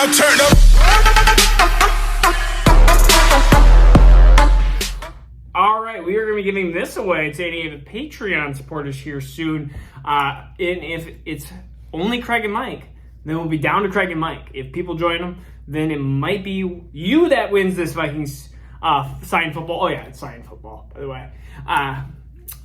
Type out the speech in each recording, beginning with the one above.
now turn up. All right, we are going to be giving this away to any of the Patreon supporters here soon. And if it's only Craig and Mike, then we'll be down to Craig and Mike. If people join them, then it might be you that wins this Vikings signed football. Oh yeah, it's signed football, by the way.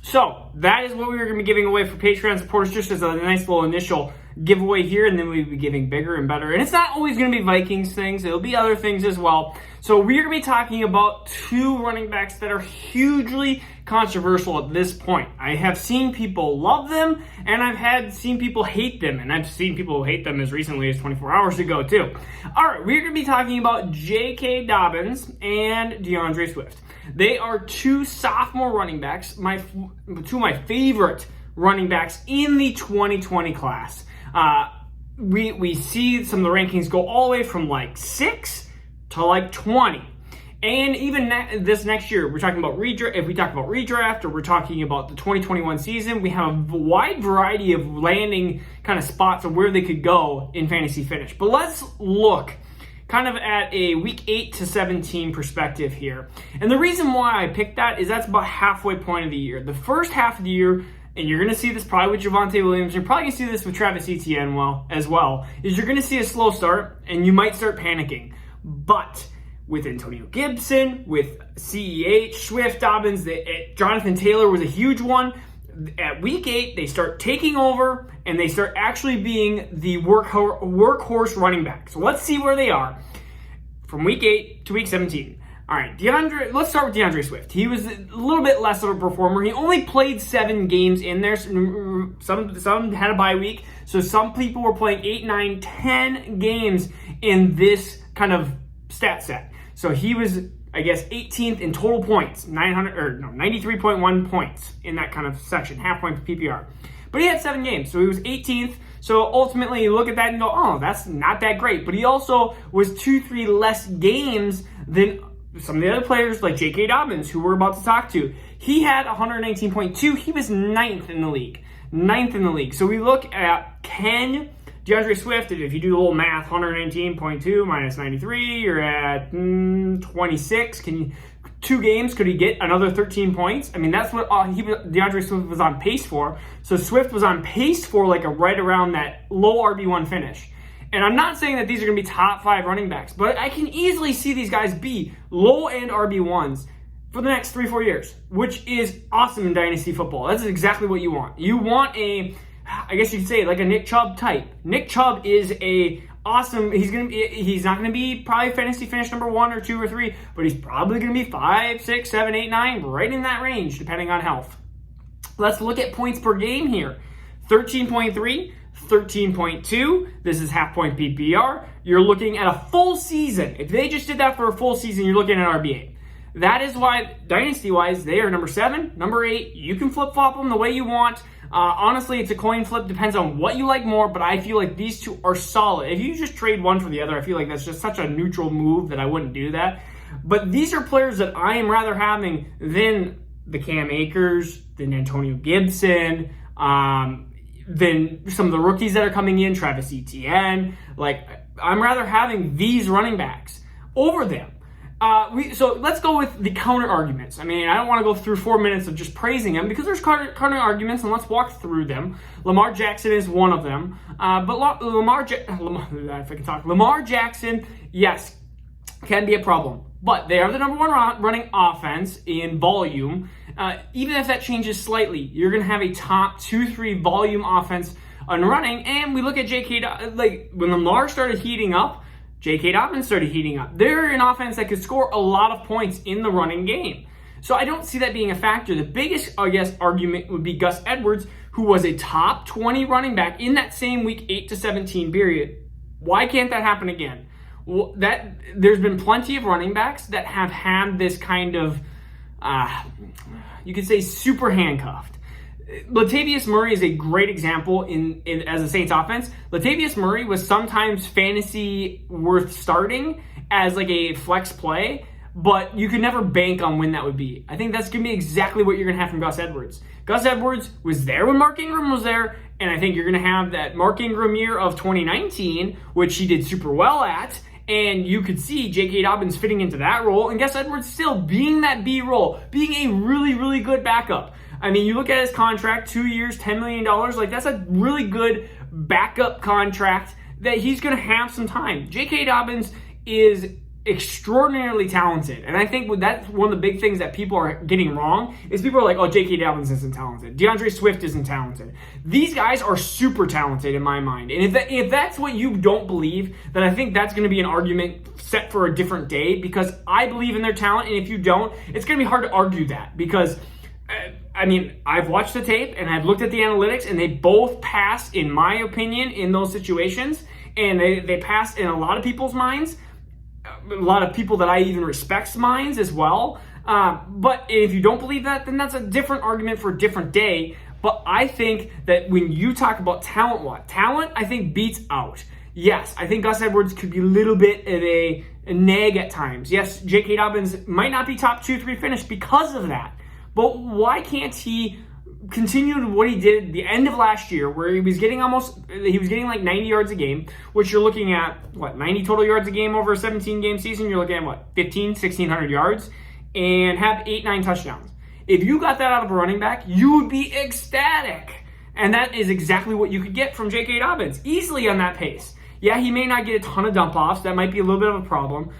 So that is what we were going to be giving away for Patreon supporters, just as a nice little initial giveaway here, and then we'll be giving bigger and better. And it's not always going to be Vikings things. It'll be other things as well. So we're going to be talking about two running backs that are hugely controversial at this point. I have seen people love them, and I've seen people hate them, and I've seen people hate them as recently as 24 hours ago too. All right, we're going to be talking about J.K. Dobbins and DeAndre Swift. They are two sophomore running backs, two of my favorite running backs in the 2020 class. We see some of the rankings go all the way from like 6 to like 20. And even this next year, we're talking about redraft. If we talk about redraft or we're talking about the 2021 season, we have a wide variety of landing kind of spots of where they could go in fantasy finish. But let's look kind of at a week 8 to 17 perspective here. And the reason why I picked that is that's about halfway point of the year. The first half of the year, and you're going to see this probably with Javonte Williams, you're probably going to see this with Travis Etienne as well, is you're going to see a slow start, and you might start panicking. But with Antonio Gibson, with CEH, Swift, Dobbins, Jonathan Taylor was a huge one. At week 8, they start taking over, and they start actually being the workhorse running back. So let's see where they are from week 8 to week 17. All right, let's start with DeAndre Swift. He was a little bit less of a performer. He only played 7 games in there. Some had a bye week. So some people were playing 8, 9, 10 games in this kind of stat set. So he was, I guess, 18th in total points, 93.1 points in that kind of section, half point PPR. But he had 7 games, so he was 18th. So ultimately, you look at that and go, oh, that's not that great. But he also was 2-3 less games than some of the other players like J.K. Dobbins, who we're about to talk to. He had 119.2. He was 9th in the league. 9th in the league. So we look at DeAndre Swift, if you do a little math, 119.2 minus 93, you're at 26. 2 games, could he get another 13 points? I mean, that's what DeAndre Swift was on pace for. So Swift was on pace for like a right around that low RB1 finish. And I'm not saying that these are going to be top 5 running backs, but I can easily see these guys be low-end RB1s for the next 3-4 years, which is awesome in Dynasty football. That's exactly what you want. You want I guess you could say, like a Nick Chubb type. Nick Chubb is awesome. He's not gonna be probably fantasy finish number 1 or 2 or 3, but he's probably gonna be 5, 6, 7, 8, 9, right in that range, depending on health. Let's look at points per game here. 13.3, 13.2. This is half point PPR. You're looking at a full season. If they just did that for a full season, you're looking at RB8. That is why, dynasty-wise, they are number 7, number 8. You can flip-flop them the way you want. Honestly, it's a coin flip. Depends on what you like more, but I feel like these two are solid. If you just trade one for the other, I feel like that's just such a neutral move that I wouldn't do that. But these are players that I am rather having than the Cam Akers, than Antonio Gibson, than some of the rookies that are coming in, Travis Etienne. Like, I'm rather having these running backs over them. So let's go with the counter arguments. I mean, I don't want to go through 4 minutes of just praising them because there's counter arguments, and let's walk through them. Lamar Jackson is one of them. But Lamar Jackson, yes, can be a problem. But they are the number 1 running offense in volume. Even if that changes slightly, you're going to have a top 2-3 volume offense on running. And we look at when Lamar started heating up, J.K. Dobbins started heating up. They're an offense that could score a lot of points in the running game. So I don't see that being a factor. The biggest, I guess, argument would be Gus Edwards, who was a top 20 running back in that same week 8 to 17 period. Why can't that happen again? Well, there's been plenty of running backs that have had this kind of, you could say, super handcuffed. Latavius Murray is a great example as a Saints offense. Latavius Murray was sometimes fantasy worth starting as like a flex play, but you could never bank on when that would be. I think that's going to be exactly what you're going to have from Gus Edwards. Gus Edwards was there when Mark Ingram was there, and I think you're going to have that Mark Ingram year of 2019, which he did super well at, and you could see J.K. Dobbins fitting into that role, and Gus Edwards still being that B role, being a really, really good backup. I mean, you look at his contract, 2 years, $10 million, like that's a really good backup contract that he's going to have some time. J.K. Dobbins is extraordinarily talented, and I think that's one of the big things that people are getting wrong is people are like, oh, J.K. Dobbins isn't talented, DeAndre Swift isn't talented. These guys are super talented in my mind, and if that's what you don't believe, then I think that's going to be an argument set for a different day, because I believe in their talent, and if you don't, it's going to be hard to argue that, because I mean, I've watched the tape and I've looked at the analytics, and they both pass, in my opinion, in those situations, and they pass in a lot of people's minds, a lot of people that I even respect's minds as well. But if you don't believe that, then that's a different argument for a different day. But I think that when you talk about talent, I think beats out. Yes, I think Gus Edwards could be a little bit of a nag at times. Yes, J.K. Dobbins might not be top 2-3 finish because of that. But why can't he continue what he did at the end of last year, where he was getting like 90 yards a game, which you're looking at, 90 total yards a game over a 17-game season? You're looking at, 1,600 yards, and have 8-9 touchdowns. If you got that out of a running back, you would be ecstatic. And that is exactly what you could get from J.K. Dobbins, easily on that pace. Yeah, he may not get a ton of dump-offs. That might be a little bit of a problem.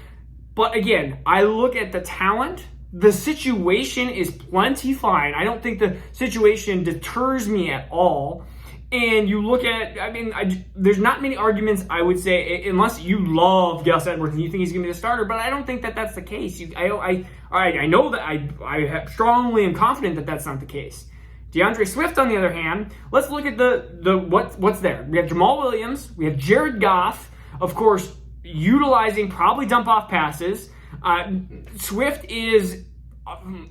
But again, I look at the talent. The situation is plenty fine. I don't think the situation deters me at all. And you look at, there's not many arguments, I would say, unless you love Gus Edwards and you think he's going to be the starter, but I don't think that that's the case. I know that I strongly am confident that that's not the case. DeAndre Swift, on the other hand, let's look at what's there. We have Jamal Williams, we have Jared Goff, of course, utilizing probably dump-off passes. Swift is,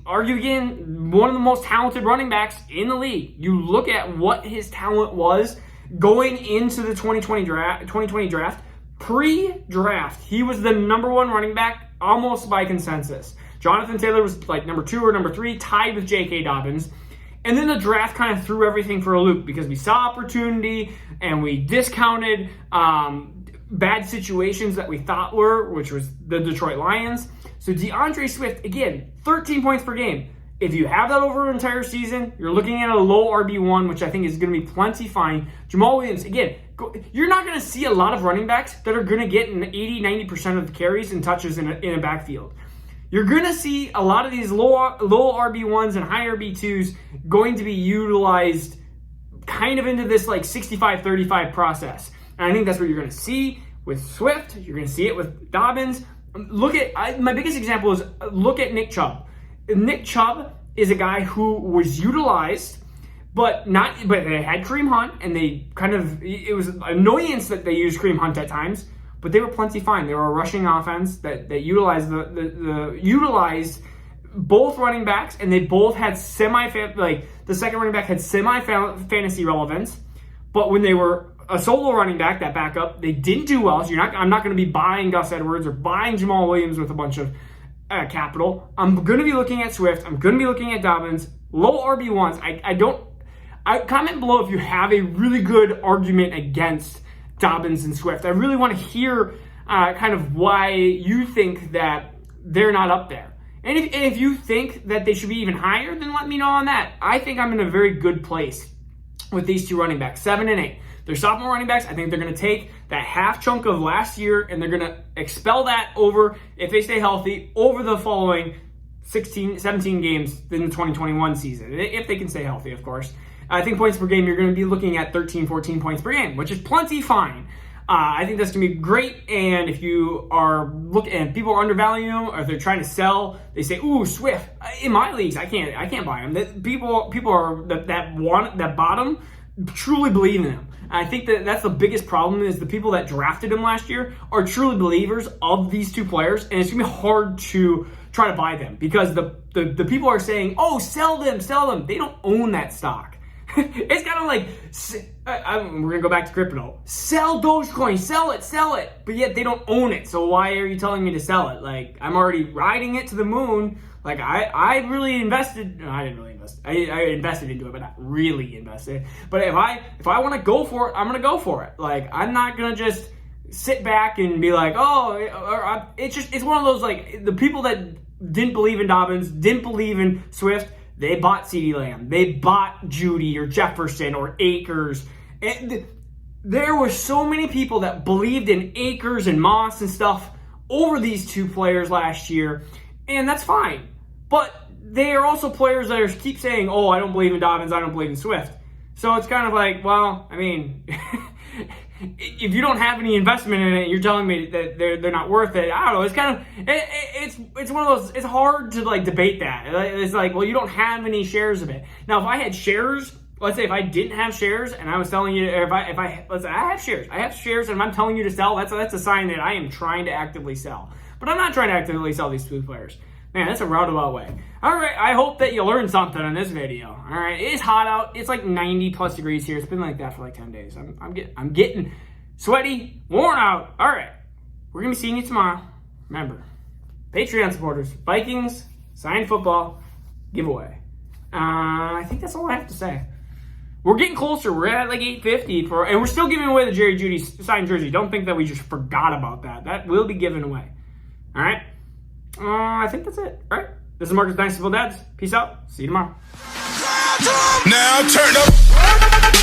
argue again, one of the most talented running backs in the league. You look at what his talent was going into the 2020 draft. Pre-draft, he was the number one running back almost by consensus. Jonathan Taylor was like number 2 or number 3, tied with J.K. Dobbins. And then the draft kind of threw everything for a loop because we saw opportunity and we discounted bad situations that we thought which was the Detroit Lions. So DeAndre Swift, again, 13 points per game. If you have that over an entire season, you're looking at a low RB1, which I think is going to be plenty fine. Jamal Williams, again, you're not going to see a lot of running backs that are going to get an 80-90% of the carries and touches in a backfield. You're going to see a lot of these low RB1s and high RB2s going to be utilized kind of into this like 65-35 process. And I think that's what you're going to see with Swift. You're going to see it with Dobbins. My biggest example is look at Nick Chubb. Nick Chubb is a guy who was utilized, but they had Kareem Hunt, and it was an annoyance that they used Kareem Hunt at times, but they were plenty fine. They were a rushing offense that utilized utilized both running backs, and they both had the second running back had semi-fantasy relevance, but when they were a solo running back, that backup, they didn't do well. So I'm not going to be buying Gus Edwards or buying Jamal Williams with a bunch of capital. I'm going to be looking at Swift. I'm going to be looking at Dobbins. Low RB1s. I comment below if you have a really good argument against Dobbins and Swift. I really want to hear kind of why you think that they're not up there. And if you think that they should be even higher, then let me know on that. I think I'm in a very good place with these two running backs, 7 and 8. They're sophomore running backs. I think they're going to take that half chunk of last year and they're going to expel that over, if they stay healthy, over the following 17 games in the 2021 season. If they can stay healthy, of course. I think points per game, you're going to be looking at 13, 14 points per game, which is plenty fine. I think that's going to be great. And if you are looking and people are undervaluing them, or if they're trying to sell, they say, "Ooh, Swift." In my leagues, I can't buy them. People are that bottom truly believe in him. I think that's the biggest problem is the people that drafted him last year are truly believers of these two players, and it's gonna be hard to try to buy them because the people are saying, "Oh, sell them." They don't own that stock. It's kind of like we're going to go back to crypto. Sell Dogecoin. Sell it. But yet they don't own it. So why are you telling me to sell it? Like, I'm already riding it to the moon. Like, I really invested. No, I didn't really invest. I invested into it, but not really invested. But if I want to go for it, I'm going to go for it. Like, I'm not going to just sit back and be like, oh, it's one of those, like, the people that didn't believe in Dobbins, didn't believe in Swift, they bought CeeDee Lamb. They bought Judy or Jefferson or Akers. And there were so many people that believed in Akers and Moss and stuff over these two players last year. And that's fine. But they are also players that keep saying, oh, I don't believe in Dobbins, I don't believe in Swift. So it's kind of like, well, I mean, if you don't have any investment in it, you're telling me that they're not worth it. I don't know. It's kind of it's one of those. It's hard to like debate that. It's like, well, you don't have any shares of it. Now, if I had shares, let's say if I didn't have shares and I was telling you, or let's say I have shares, and I'm telling you to sell. That's a sign that I am trying to actively sell. But I'm not trying to actively sell these two players. Man, that's a roundabout way. All right, I hope that you learned something in this video. All right, it is hot out. It's like 90 plus degrees here. It's been like that for like 10 days. I'm getting sweaty, worn out. All right, we're gonna be seeing you tomorrow. Remember, Patreon supporters, Vikings signed football giveaway. I think that's all I have to say. We're getting closer. We're at like 850 and we're still giving away the Jerry Jeudy signed jersey. Don't think that we just forgot about that. That will be given away. All right. I think that's it. All right. This is Marcus Dynasty Fun Dads. Peace out. See you tomorrow. Now turn up.